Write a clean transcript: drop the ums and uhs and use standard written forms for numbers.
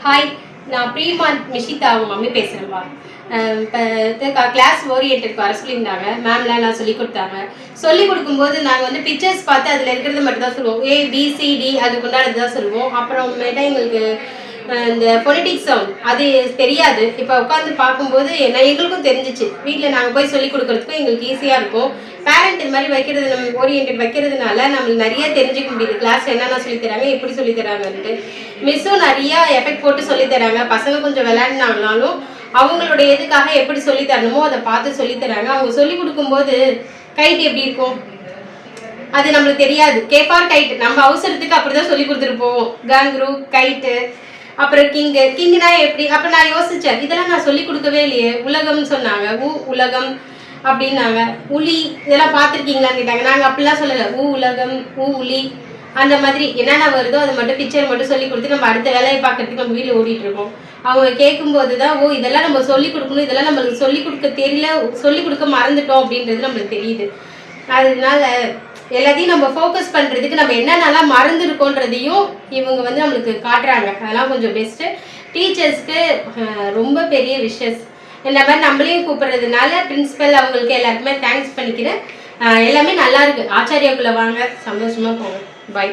Hi, நான் ப்ரீமான் மிஷிதா அவங்க mummy பேசுகிறேன்ப்பா. இப்போ கிளாஸ் ஓரியன்ட்டுக்கு வர சொல்லியிருந்தாங்க. மேம்லாம் நான் சொல்லிக் கொடுத்தாங்க. சொல்லிக் கொடுக்கும்போது நாங்கள் வந்து பிக்சர்ஸ் பார்த்து அதில் இருக்கிறத மட்டும் தான் சொல்லுவோம். ABCD அதுக்கு உண்டானது தான் சொல்லுவோம். அப்புறமேட்டா எங்களுக்கு இந்த பொலிட்டிக்ஸ் சவுண்ட் அது தெரியாது. இப்போ உட்காந்து பார்க்கும்போது எங்களுக்கும் தெரிஞ்சிச்சு. வீட்டில் நாங்கள் போய் சொல்லிக் கொடுக்குறதுக்கும் எங்களுக்கு ஈஸியாக இருக்கும். பேரண்ட் இது மாதிரி வைக்கிறது, நம்ம ஓரியன்ட் வைக்கிறதுனால நம்மளுக்கு நிறைய தெரிஞ்சுக்க முடியுது. கிளாஸ் என்னென்ன சொல்லித்தராங்க, எப்படி சொல்லித்தராங்கன்ட்டு. மிஸ்ஸும் நிறையா எஃபெக்ட் போட்டு சொல்லித்தராங்க. பசங்க கொஞ்சம் விளையாடினாங்கனாலும் அவங்களுடைய எதுக்காக எப்படி சொல்லித்தரணுமோ அதை பார்த்து சொல்லித்தராங்க. அவங்க சொல்லிக் கொடுக்கும்போது கைட் எப்படி இருக்கும் அது நம்மளுக்கு தெரியாது. கேப்பார் கைட் நம்ம அவசரத்துக்கு அப்படிதான் சொல்லி கொடுத்துட்டு போவோம். கேங்க்ரூ கைட்டு, அப்புறம் கிங்குனா எப்படி. அப்போ நான் யோசித்தேன், இதெல்லாம் நான் சொல்லி கொடுக்கவே இல்லையே. உலகம்னு சொன்னாங்க, உலகம் அப்படின்னாங்க. உளி இதெல்லாம் பார்த்துருக்கீங்களான்னு கேட்டாங்க. நாங்கள் அப்படிலாம் சொல்லலை. உலகம், உளி அந்த மாதிரி என்னென்ன வருதோ அதை மட்டும் பிக்சர் மட்டும் சொல்லி கொடுத்து நம்ம அடுத்த வேலையை பார்க்கறதுக்கு நம்ம வீட்டில் ஓடிட்டு இருக்கோம். அவங்க கேட்கும்போது தான் இதெல்லாம் நம்ம சொல்லிக் கொடுக்கணும், இதெல்லாம் நம்மளுக்கு சொல்லிக் கொடுக்க தெரியல, சொல்லிக் கொடுக்க மறந்துட்டோம் அப்படின்றது நம்மளுக்கு தெரியுது. அதனால எல்லாத்தையும் நம்ம ஃபோக்கஸ் பண்ணுறதுக்கு நம்ம என்னென்னலாம் மறந்துருக்கோன்றதையும் இவங்க வந்து நம்மளுக்கு காட்டுறாங்க. அதெல்லாம் கொஞ்சம் பெஸ்ட்டு. டீச்சர்ஸ்க்கு ரொம்ப பெரிய விஷஸ். இந்த மாதிரி நம்மளையும் கூப்பிட்றதுனால பிரின்ஸிபல் அவங்களுக்கு எல்லாருக்குமே தேங்க்ஸ் பண்ணிக்கிறேன். எல்லாமே நல்லா இருக்குது. ஆச்சாரியாக்குள்ளே வாங்க, சந்தோஷமாக போங்க. பாய்.